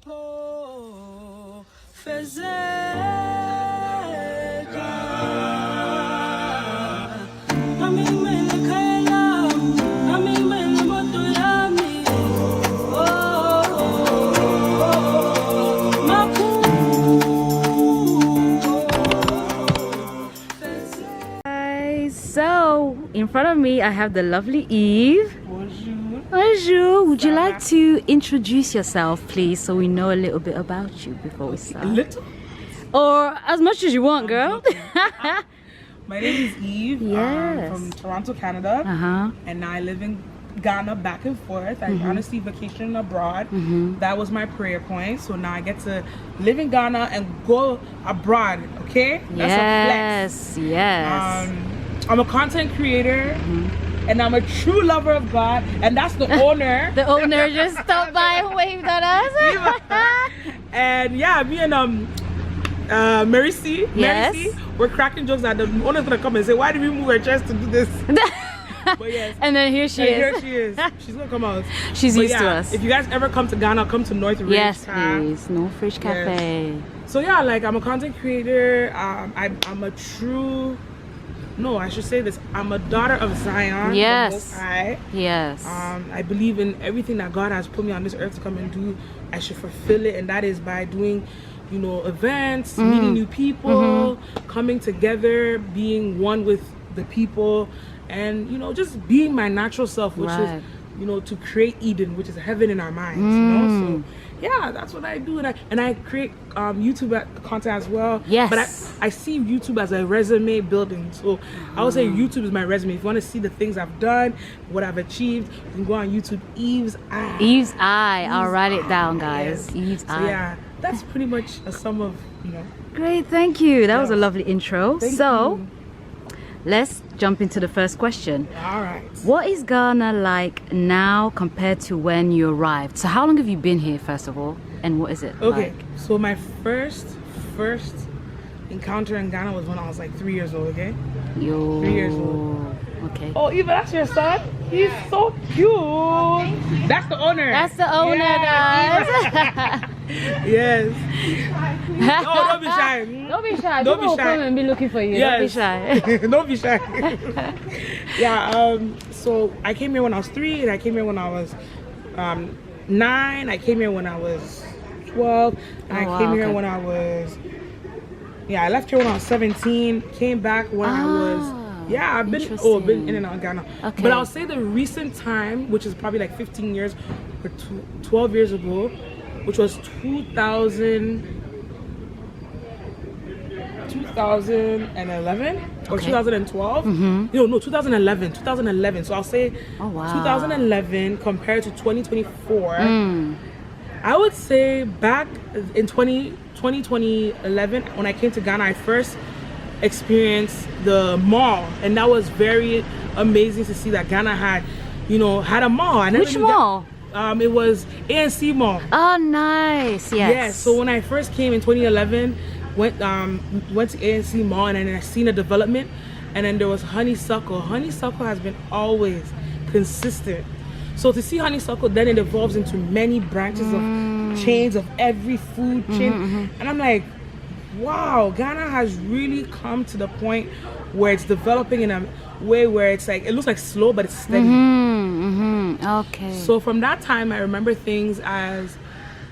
So in front of me I have the lovely Eve. Bonjour. Bonjour. Would you like to introduce yourself, please, so we know a little bit about you before we start? A little? Or as much as you want, girl. My name is Eve. Yes. I'm from Toronto, Canada. And now I live in Ghana back and forth. I honestly vacation abroad. That was my prayer point. So now I get to live in Ghana and go abroad. Okay? That's a flex. Yes. I'm a content creator. And I'm a true lover of God, and that's the owner. The owner just stopped by and waved at us. And yeah, me and Mary C, we're cracking jokes that the owner's gonna come and say, "Why did we move our chairs to do this?" But yes, and then here she is. Here she is. She's gonna come out. She's used to us. If you guys ever come to Ghana, come to North Ridge. Yes, please. Northridge Cafe. Yes. So yeah, like I'm a content creator. I'm a true. No, I should say this. I'm a daughter of Zion. Yes. The Most High. Yes. I believe in everything that God has put me on this earth to come and do. I should fulfill it, and that is by doing, you know, events, meeting new people, coming together, being one with the people, and you know, just being my natural self, which is, you know, to create Eden, which is heaven in our minds. You know, so yeah, that's what I do, and I create YouTube content as well. Yes. But I see YouTube as a resume building. So I would say YouTube is my resume. If you want to see the things I've done, what I've achieved, you can go on YouTube. Eve's Eye. Eve's Eye. I'll write it down, guys. Yes. Eve's So Eye. yeah, that's pretty much a sum of, you know. Great, thank you. That was a lovely intro. Thank so you. let's jump into the first question. All right. What is Ghana like now compared to when you arrived? So how long have you been here, first of all, and what is it like? So my first encounter in Ghana was when I was like 3 years old. 3 years old. Okay. Oh, Eva, that's your son? He's so cute. That's the owner. That's the owner, guys. Yes. Oh, don't be shy. Don't be shy. Don't be People will shy. come and be looking for you. Yes. Don't be shy. Don't be shy. Yeah. So I came here when I was 3, and I came here when I was 9. I came here when I was 12, and I came here when I was. Yeah, I left here when I was 17. Came back when I was. Yeah, I've been in and out of Ghana. Okay. But I'll say the recent time, which is probably like 15 years or 12 years ago, which was 2011 or 2012. No, 2011. So I'll say 2011 compared to 2024. I would say back in 2011, when I came to Ghana, I first experienced the mall, and that was very amazing to see that Ghana had, you know, had a mall. Which mall? It was ANC Mall. Oh, nice. Yes. Yeah. So when I first came in 2011, went to ANC Mall, and then I seen a development, and then there was Honeysuckle. Honeysuckle has been always consistent. So to see Honeysuckle, then it evolves into many branches of chains of every food chain, and I'm like, wow, Ghana has really come to the point where it's developing in a way where it's like, it looks like slow, but it's steady. Okay. So from that time, I remember things as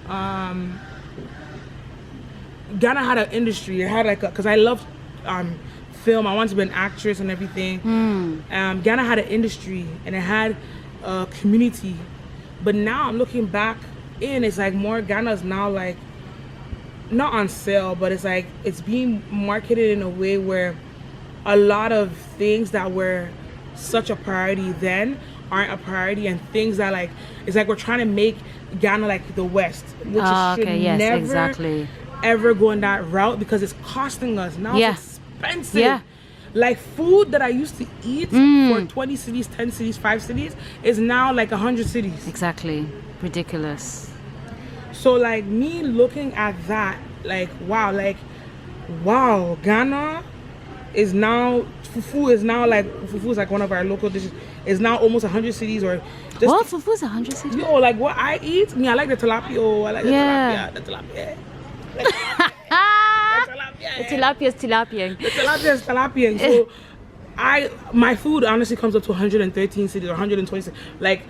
Ghana had an industry. It had like because I loved film. I wanted to be an actress and everything. Ghana had an industry, and it had a community. But now I'm looking back in, it's like more Ghana's now like not on sale, but it's like it's being marketed in a way where a lot of things that were such a priority then aren't a priority, and things that like, it's like we're trying to make Ghana like the West, which should never ever go in that route, because it's costing us now. It's expensive. Like food that I used to eat for 20 cities, 10 cities, 5 cities is now like 100 cities. Exactly. Ridiculous. So like me looking at that, like wow, Ghana is now fufu is like one of our local dishes. It's now almost 100 cities or just What? Fufu is 100 cities? yo, like what I eat. Me, I like the tilapia. I like the Yeah. tilapia. The tilapia is tilapia. The tilapia is tilapia. So my food honestly comes up to 113 cities or 120 cities. Like,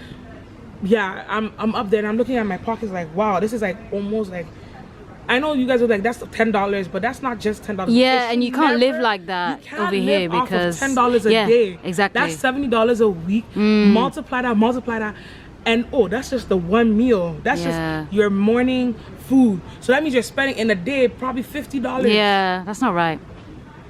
yeah, I'm up there and I'm looking at my pockets like, wow, this is like almost like, I know you guys are like, that's $10, but that's not just $10. Yeah, and you can't live like that you can't over live here off of because $10 a day. Exactly. That's $70 a week. Multiply that, and that's just the one meal. That's just your morning food. So that means you're spending in a day probably $50. Yeah, that's not right.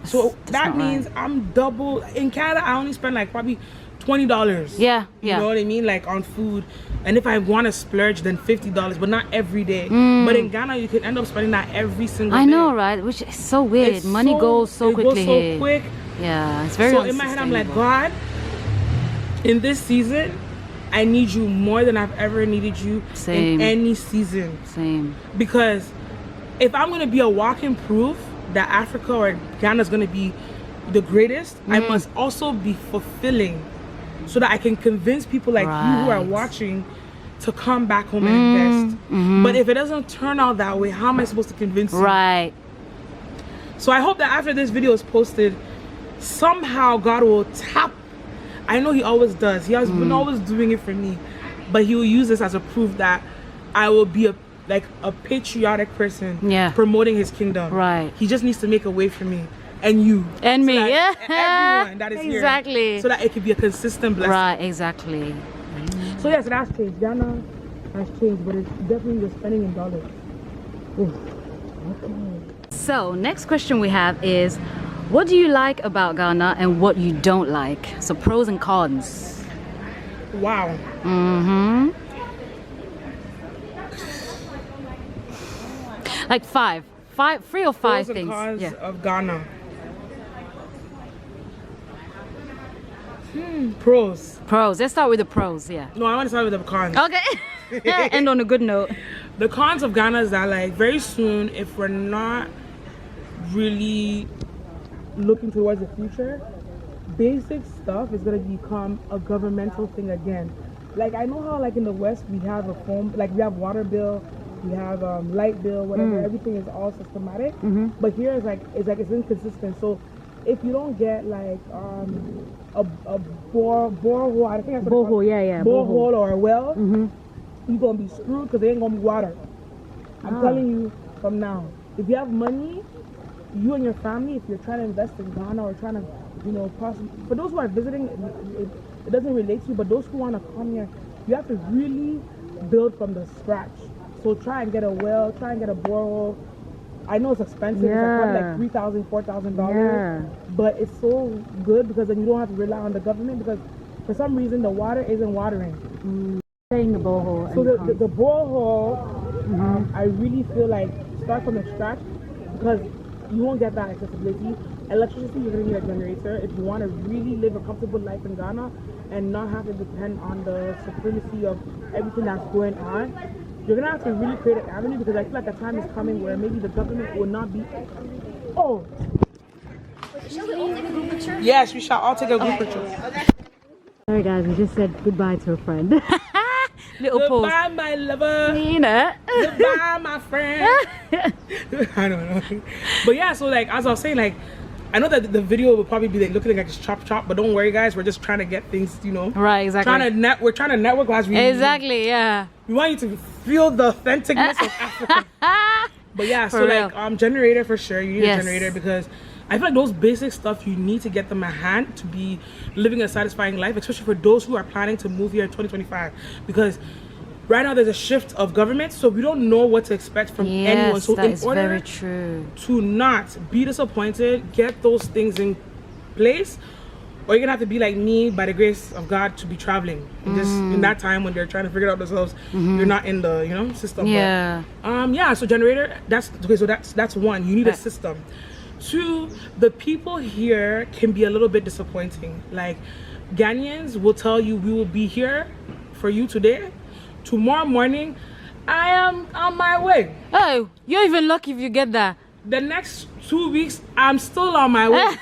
So that means I'm double. In Canada, I only spend like probably $20. Yeah, You know what I mean? Like on food. And if I want to splurge, then $50, but not every day. But in Ghana, you can end up spending that every single day. I know, right? Which is so weird. Money goes so quickly here. It goes so quick. Yeah, it's very So in my head, I'm like, God, in this season, I need you more than I've ever needed you in any season. Same. Because if I'm going to be a walking proof that Africa or Ghana is going to be the greatest, I must also be fulfilling so that I can convince people like you who are watching to come back home and invest. But if it doesn't turn out that way, how am I supposed to convince you? Right. So I hope that after this video is posted, somehow God will tap. I know he always does. He has been always doing it for me. But he will use this as a proof that I will be a patriotic person promoting his kingdom. Right. He just needs to make a way for me. And you. And me, yeah. Everyone that is here. Exactly. So that it can be a consistent blessing. Right, exactly. So yes, that's changed. Ghana has changed, but it's definitely the spending in dollars. Ooh. Okay. So next question we have is, what do you like about Ghana and what you don't like? So pros and cons. Wow. Like three or five Pros things. and cons of Ghana. Pros. Let's start with the pros. Yeah. No, I want to start with the cons. Okay. End on a good note. The cons of Ghana is that like very soon, if we're not really looking towards the future, basic stuff is gonna become a governmental thing again. Like I know how like in the West we have a phone, like we have water bill, we have light bill, whatever. Everything is all systematic. But here it's inconsistent. So if you don't get like a borehole, I think that's what Borehole, borehole or a well, you're gonna be screwed because there ain't gonna be water. I'm telling you from now. If you have money, you and your family, if you're trying to invest in Ghana or trying to, possibly, for those who are visiting, it doesn't relate to you, but those who want to come here, you have to really build from the scratch. So try and get a well, try and get a borehole. I know it's expensive, it's probably like $3,000, $4,000, but it's so good because then you don't have to rely on the government because for some reason the water isn't watering. Saying the borehole. So the borehole, I really feel like start from the scratch because you won't get that accessibility. Electricity, you're gonna need a generator if you want to really live a comfortable life in Ghana and not have to depend on the supremacy of everything that's going on. You're gonna have to really create an avenue because I feel like a time is coming where maybe the government will not be. Oh. Shall we all take a group picture? Yes, we shall all take a group picture. Sorry guys, we just said goodbye to a friend. Little pause. Goodbye, my lover. Nina. Goodbye, my friend. I don't know. But yeah, so like as I was saying, like I know that the video will probably be like looking like it's chop, but don't worry guys, we're just trying to get things, Right, exactly. We're trying to network as we Exactly, yeah. We want you to feel the authenticness of Africa. But yeah, so real. like generator for sure. You need a generator because I feel like those basic stuff you need to get them at hand to be living a satisfying life, especially for those who are planning to move here in 2025. Because right now there's a shift of government, so we don't know what to expect from anyone. So that in is order very true. to not be disappointed, get those things in place, or you're gonna have to be like me by the grace of God to be traveling in that time when they're trying to figure it out themselves. You're not in the system. Yeah. But, so generator, that's okay. So that's one. You need a system. Two, the people here can be a little bit disappointing. Like Ghanaians will tell you we will be here for you today. Tomorrow morning, I am on my way. Oh, you're even lucky if you get that. The next 2 weeks, I'm still on my way.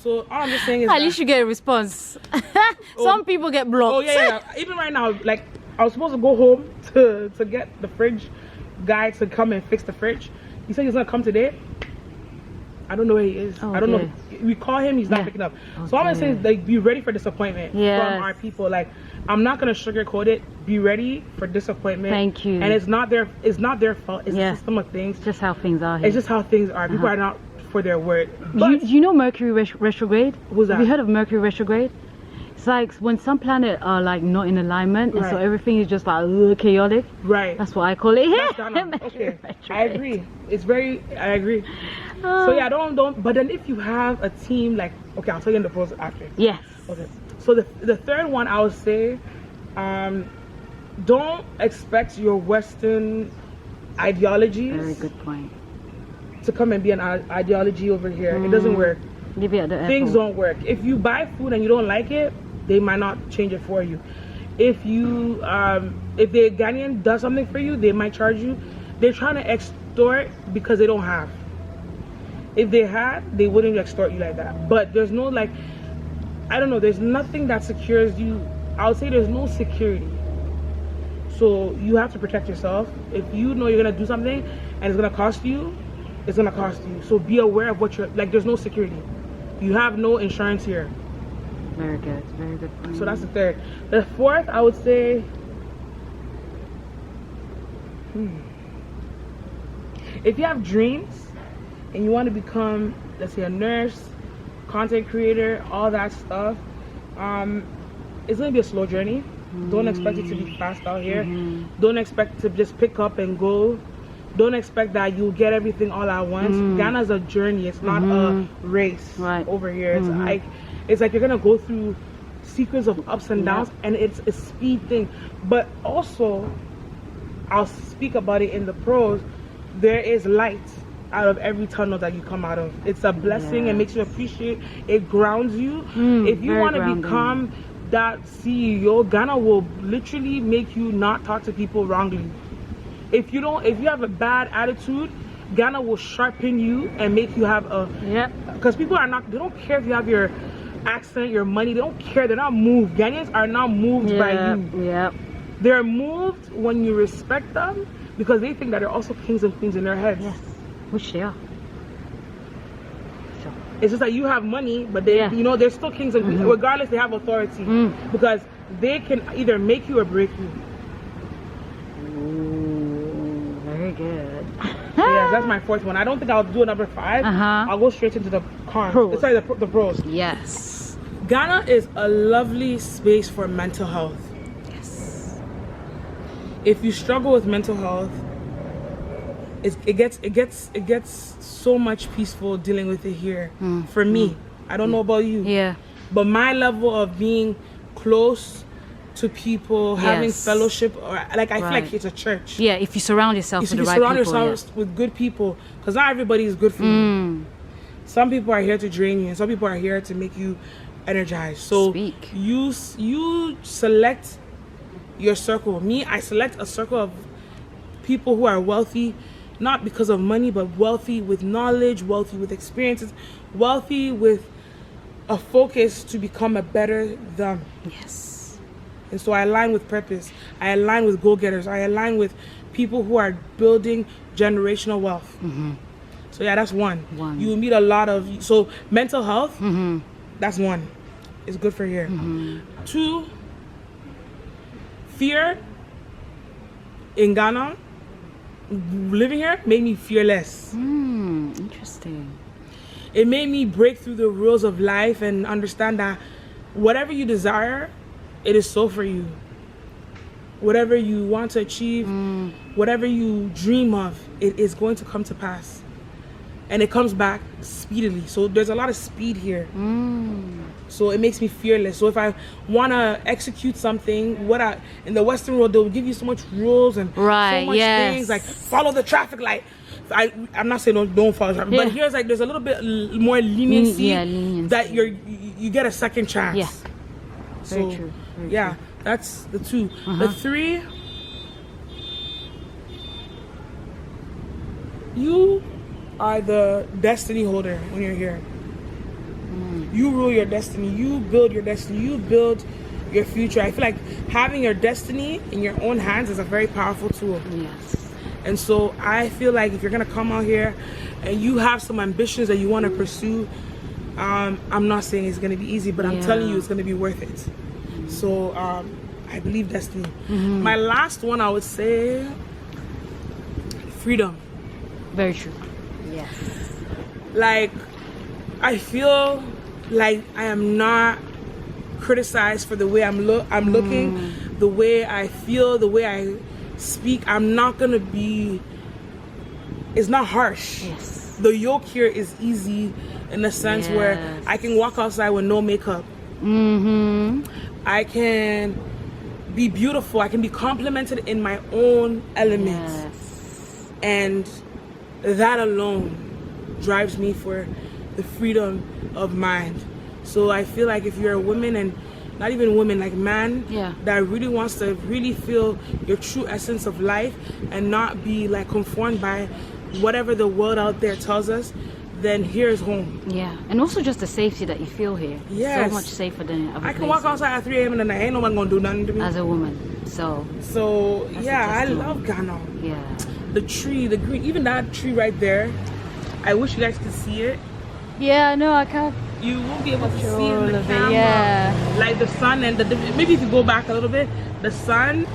So all I'm just saying is At least you get a response. Some people get blocked. Oh yeah. Even right now, like I was supposed to go home to get the fridge guy to come and fix the fridge. He said he's gonna come today. I don't know where he is. Oh, I don't okay. know. We call him, he's not picking up. So all I'm saying is like be ready for disappointment from our people. Like I'm not gonna sugarcoat it. Be ready for disappointment. Thank you. And it's not their fault. It's a system of things. It's just how things are here. It's just how things are. People are not for their word. But you know Mercury retrograde? Who's that? Have you heard of Mercury retrograde? It's like when some planets are like not in alignment, and so everything is just like chaotic. Right. That's what I call it here. Okay. I agree. I agree. So yeah, don't. But then if you have a team, like, okay, I'll tell you in the pros after. Yes. Okay. So the third one, I would say, don't expect your Western ideologies. Very good point. To come and be an ideology over here. It doesn't work. Give it the Things don't work. If you buy food and you don't like it, they might not change it for you. If you if the Ghanaian does something for you, they might charge you. They're trying to extort because they don't have. If they had, they wouldn't extort you like that. But there's no, like, I don't know, there's nothing that secures you. I would say there's no security. So you have to protect yourself. If you know you're gonna do something and it's gonna cost you, it's gonna cost you. So be aware of what you're, like, there's no security. You have no insurance here. Very good. Very good point. So that's the third. The fourth, I would say, if you have dreams and you want to become, let's say, a nurse, content creator, all that stuff, it's gonna be a slow journey. Don't expect it to be fast out here. Don't expect to just pick up and go. Don't expect that you'll get everything all at once. Ghana's a journey. It's not a race over here. It's like you're gonna go through sequence of ups and downs, and it's a speed thing. But also, I'll speak about it in the pros. There is light out of every tunnel that you come out of. It's a blessing. It makes you appreciate. It grounds you. If you want to become that CEO, Ghana will literally make you not talk to people wrongly. If you have a bad attitude, Ghana will sharpen you and make you have a because people are not, they don't care if you have your accent, your money, they don't care. They're not moved. Ghanaians are not moved by you. They're moved when you respect them because they think that they're also kings and queens in their heads. Yes, which they are. It's just that you have money, but they, you know, they're still kings and queens. Regardless, they have authority because they can either make you or break you. Very good. Yeah, that's my fourth one. I don't think I'll do a number 5. I'll go straight into the cons. Sorry, the pros. Yes. Ghana is a lovely space for mental health. Yes. If you struggle with mental health, it gets so much peaceful dealing with it here. For me, I don't know about you. Yeah. But my level of being close to people, having fellowship, or like I feel like it's a church. Yeah, if you surround yourself with the right people. Surround yourself with good people, because not everybody is good for you. Some people are here to drain you, and some people are here to make you energized. So you select your circle. Me, I select a circle of people who are wealthy, not because of money, but wealthy with knowledge, wealthy with experiences, wealthy with a focus to become a better them. Yes. And so I align with purpose. I align with go-getters. I align with people who are building generational wealth. So yeah, that's one. You will meet a lot of, so mental health, that's one. It's good for here. 2, fear in Ghana, living here made me fearless. Interesting. It made me break through the rules of life and understand that whatever you desire, it is so for you. Whatever you want to achieve, whatever you dream of, it is going to come to pass. And it comes back speedily. So there's a lot of speed here. So it makes me fearless. So if I want to execute something, in the Western world, they'll give you so much rules and so much things, like follow the traffic light. I'm not saying don't follow traffic, but here's like there's a little bit more leniency, that you get a second chance. Yeah. So, Very true. Very true. That's the 2. The 3, you are the destiny holder when you're here. You rule your destiny. You build your destiny. You build your future. I feel like having your destiny in your own hands is a very powerful tool. Yes. And so I feel like if you're gonna come out here and you have some ambitions that you want to pursue, I'm not saying it's gonna be easy, but I'm telling you it's gonna be worth it. So I believe destiny. My last one, I would say freedom. Very true. Yes. Like, I feel like I am not criticized for the way I'm looking, the way I feel, the way I speak. I'm not gonna be, it's not harsh. Yes. The yoke here is easy in the sense where I can walk outside with no makeup. I can be beautiful. I can be complimented in my own element. Yes. And that alone drives me for the freedom of mind. So I feel like if you're a woman, and not even woman, like man, that really wants to really feel your true essence of life and not be like conformed by whatever the world out there tells us, then here's home. Yeah, and also just the safety that you feel here. Yes. So much safer than in other I can places. walk outside at 3 a.m. in the night, ain't no one gonna do nothing to me. As a woman, so Yeah, I love Ghana. Yeah. The tree, the green, even that tree right there, I wish you guys could see it. Yeah, no, I can't. You won't be able to see it in all the of it, camera. yeah. Like the sun and maybe if you go back a little bit, the sun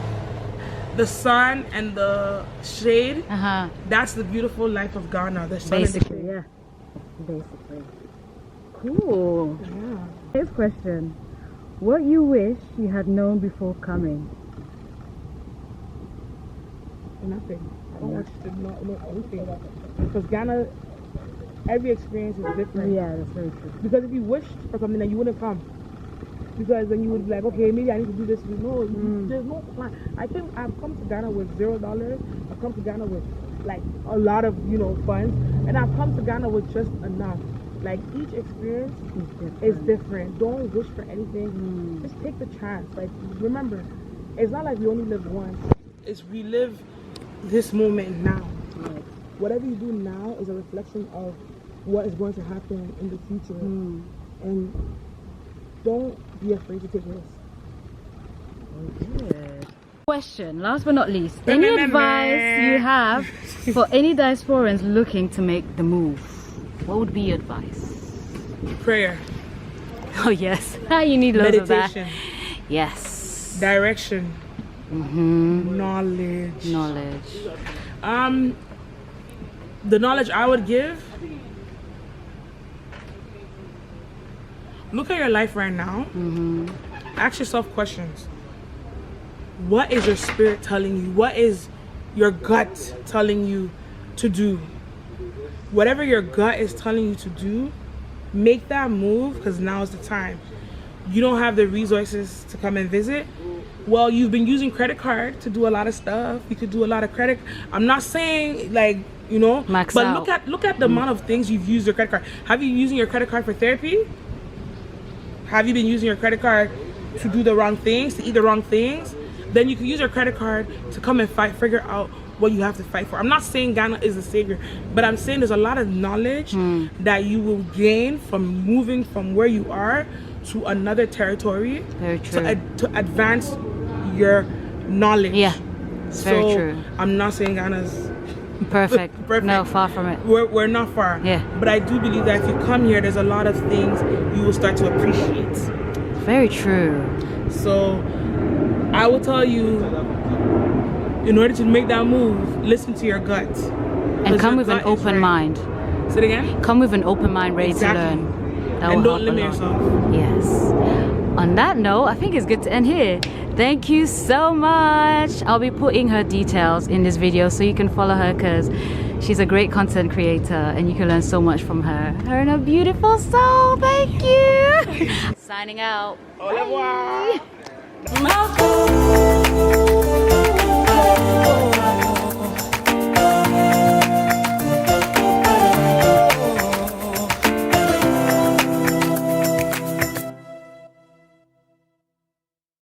and the shade. That's the beautiful life of Ghana. The sun Basically, and the shade. Basically. Cool. Yeah. Next question. What you wish you had known before coming? Nothing. I don't want you to know anything. Because Ghana, every experience is different. Yeah, that's very true. Because if you wished for something, then you wouldn't come. Because then you would be like, okay, maybe I need to do this. No, there's no plan. I've come to Ghana with $0. I've come to Ghana with like a lot of funds, and I've come to Ghana with just enough. Like each experience is different. Don't wish for anything. Just take the chance. Like remember, it's not like we only live once. It's we live this moment now. Like, whatever you do now is a reflection of what is going to happen in the future. And don't be afraid to take risks. Good. Question, last but not least, any advice you have for any diasporans looking to make the move? What would be your advice? Prayer. Oh yes, you need loads of that. Meditation. Yes. Direction. Knowledge. The knowledge I would give, look at your life right now. Ask yourself questions. What is your spirit telling you? What is your gut telling you to do? Whatever your gut is telling you to do, make that move, because now is the time. You don't have the resources to come and visit. Well, you've been using credit card to do a lot of stuff. You could do a lot of credit. I'm not saying like, max but out. look at the amount of things you've used your credit card. Have you using your credit card for therapy? Have you been using your credit card to do the wrong things, to eat the wrong things? Then you can use your credit card to come and figure out what you have to fight for. I'm not saying Ghana is the savior, but I'm saying there's a lot of knowledge that you will gain from moving from where you are to another territory. Very true. To advance your knowledge. Yeah, it's very true. I'm not saying Ghana's Perfect. No, far from it. We're not far. Yeah. But I do believe that if you come here, there's a lot of things you will start to appreciate. Very true. So I will tell you, in order to make that move, listen to your gut. And come with an open mind. Say it again? Come with an open mind, ready to learn. That And will don't help limit a lot. yourself. Yes. On that note, I think it's good to end here. Thank you so much. I'll be putting her details in this video so you can follow her, because she's a great content creator and you can learn so much from her. Her and her beautiful soul. Thank you. Signing out. Au revoir. Bye.